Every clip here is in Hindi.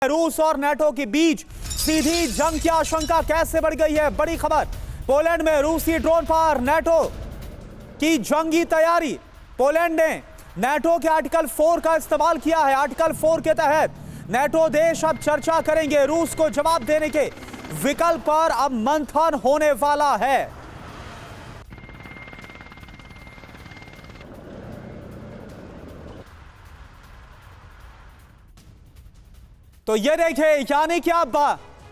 रूस और नेटो के बीच सीधी जंग की आशंका कैसे बढ़ गई है? बड़ी खबर, पोलैंड में रूसी ड्रोन पर नेटो की जंगी तैयारी। पोलैंड ने नेटो के आर्टिकल 4 का इस्तेमाल किया है। आर्टिकल 4 के तहत नेटो देश अब चर्चा करेंगे। रूस को जवाब देने के विकल्प पर अब मंथन होने वाला है। तो ये देखिए, यानी कि अब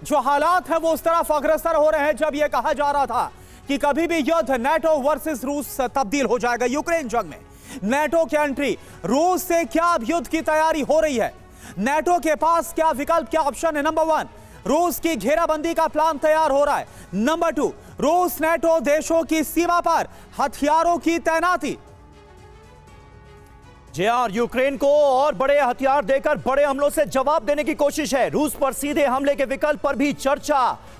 जो हालात हैं वो उस तरफ अग्रसर हो रहे हैं जब यह कहा जा रहा था कि कभी भी युद्ध नेटो वर्सेस रूस तब्दील हो जाएगा यूक्रेन जंग में। नेटो की एंट्री, रूस से क्या अब युद्ध की तैयारी हो रही है? नेटो के पास क्या विकल्प, क्या ऑप्शन है? नंबर 1, रूस की घेराबंदी का प्लान तैयार हो रहा है। नंबर 2, रूस नेटो देशों की सीमा पर हथियारों की तैनाती। जेआर, यूक्रेन को और बड़े हथियार देकर बड़े हमलों से जवाब देने की कोशिश है। रूस पर सीधे हमले के विकल्प पर भी चर्चा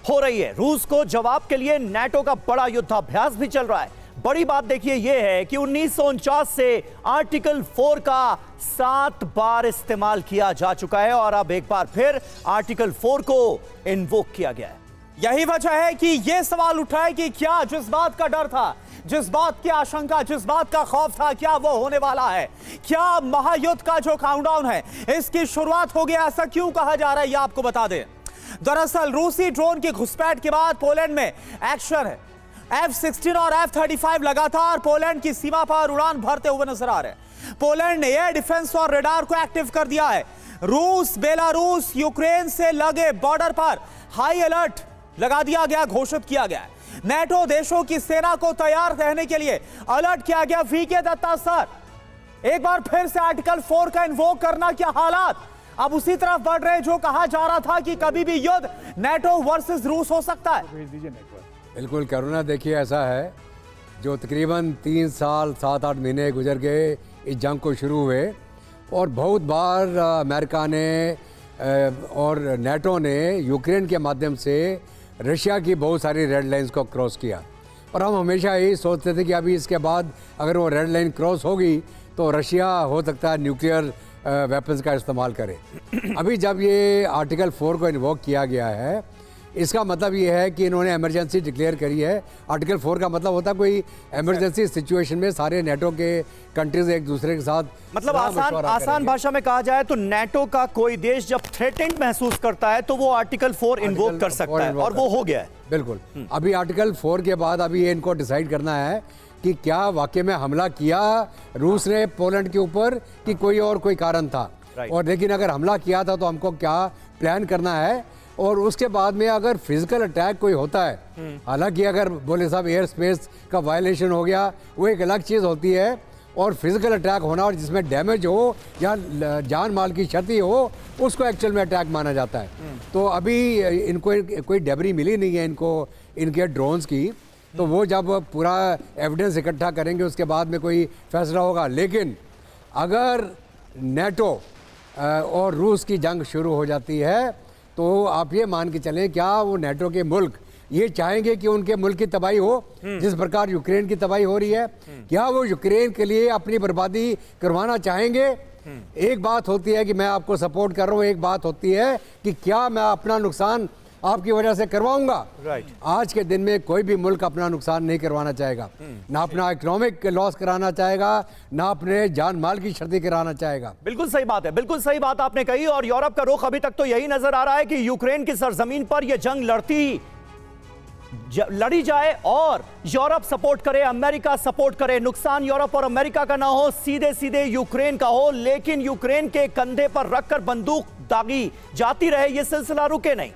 हो रही है। रूस को जवाब के लिए नेटो का बड़ा युद्धाभ्यास भी चल रहा है। बड़ी बात देखिए यह है कि 1949 से आर्टिकल 4 का 7 बार इस्तेमाल किया जा चुका है और अब एक बार फिर आर्टिकल 4 को इन्वोक किया गया है। यही वजह है कि यह सवाल उठा है कि क्या जिस बात का डर था, जिस बात की आशंका, जिस बात का खौफ था, क्या वो होने वाला है? क्या महायुद्ध का जो काउंटडाउन है इसकी शुरुआत हो गया? ऐसा क्यों कहा जा रहा है, ये आपको बता दें। दरअसल रूसी ड्रोन की घुसपैठ के बाद पोलैंड में एक्शन है। F-16 और F-35 लगातार पोलैंड की सीमा पर उड़ान भरते हुए नजर आ रहे हैं। पोलैंड ने एयर डिफेंस और रडार को एक्टिव कर दिया है। रूस, बेलारूस, यूक्रेन से लगे बॉर्डर पर हाई अलर्ट लगा दिया गया, घोषित किया गया है। नेटो देशों की सेना को तैयार रहने के लिए अलर्ट किया गया। वीके दत्ता सर, एक बार फिर से आर्टिकल 4 का इन्वोक करना, क्या हालात अब उसी तरफ बढ़ रहे जो कहा जा रहा था कि कभी भी युद्ध नेटो वर्सेस रूस हो सकता है? बिल्कुल करुणा, देखिए ऐसा है, जो तकरीबन 3 साल 7-8 महीने गुजर गए इस जंग को शुरू हुए और बहुत बार अमेरिका ने और नेटो ने यूक्रेन के माध्यम से रशिया की बहुत सारी रेड लाइंस को क्रॉस किया और हम हमेशा यही सोचते थे कि अभी इसके बाद अगर वो रेड लाइन क्रॉस होगी तो रशिया हो सकता है न्यूक्लियर वेपन्स का इस्तेमाल करे। अभी जब ये आर्टिकल 4 को इन्वोक किया गया है, इसका मतलब ये है कि इन्होंने इमरजेंसी डिक्लेयर करी है। आर्टिकल 4 का मतलब होता है कोई इमरजेंसी सिचुएशन में सारे नेटो के कंट्रीज एक दूसरे के साथ, मतलब आसान भाषा में कहा जाए तो नेटो का कोई देश जब थ्रेटेंड महसूस करता है तो वो आर्टिकल 4 इन्वोक कर सकता है और वो हो गया है। बिल्कुल। अभी आर्टिकल 4 के बाद अभी ये इनको डिसाइड करना है कि क्या वाकई में हमला किया रूस ने पोलैंड के ऊपर कि कोई कारण था, और लेकिन अगर हमला किया था तो हमको क्या प्लान करना है, और उसके बाद में अगर फिजिकल अटैक कोई होता है, हालांकि अगर बोले साहब एयर स्पेस का वायलेशन हो गया वो एक अलग चीज़ होती है, और फिजिकल अटैक होना और जिसमें डैमेज हो या जान माल की क्षति हो उसको एक्चुअल में अटैक माना जाता है। तो अभी इनको कोई डेबरी मिली नहीं है इनको इनके ड्रोन्स की, तो वो जब पूरा एविडेंस इकट्ठा करेंगे उसके बाद में कोई फैसला होगा। लेकिन अगर नेटो और रूस की जंग शुरू हो जाती है तो आप ये मान के चलें, क्या वो नेटो के मुल्क ये चाहेंगे कि उनके मुल्क की तबाही हो जिस प्रकार यूक्रेन की तबाही हो रही है? क्या वो यूक्रेन के लिए अपनी बर्बादी करवाना चाहेंगे? एक बात होती है कि मैं आपको सपोर्ट कर रहा हूँ, एक बात होती है कि क्या मैं अपना नुकसान आपकी वजह से करवाऊंगा। आज के दिन में कोई भी मुल्क अपना नुकसान नहीं करवाना चाहेगा, ना अपना इकोनॉमिक लॉस कराना चाहेगा, ना अपने जान माल की क्षति कराना चाहेगा। बिल्कुल सही बात है, बिल्कुल सही बात आपने कही। और यूरोप का रुख अभी तक तो यही नजर आ रहा है कि यूक्रेन की सरजमीन पर यह जंग लड़ी जाए और यूरोप सपोर्ट करे, अमेरिका सपोर्ट करे। नुकसान यूरोप और अमेरिका का ना हो, सीधे सीधे यूक्रेन का हो, लेकिन यूक्रेन के कंधे पर रखकर बंदूक दागी जाती रहे, यह सिलसिला रुके नहीं।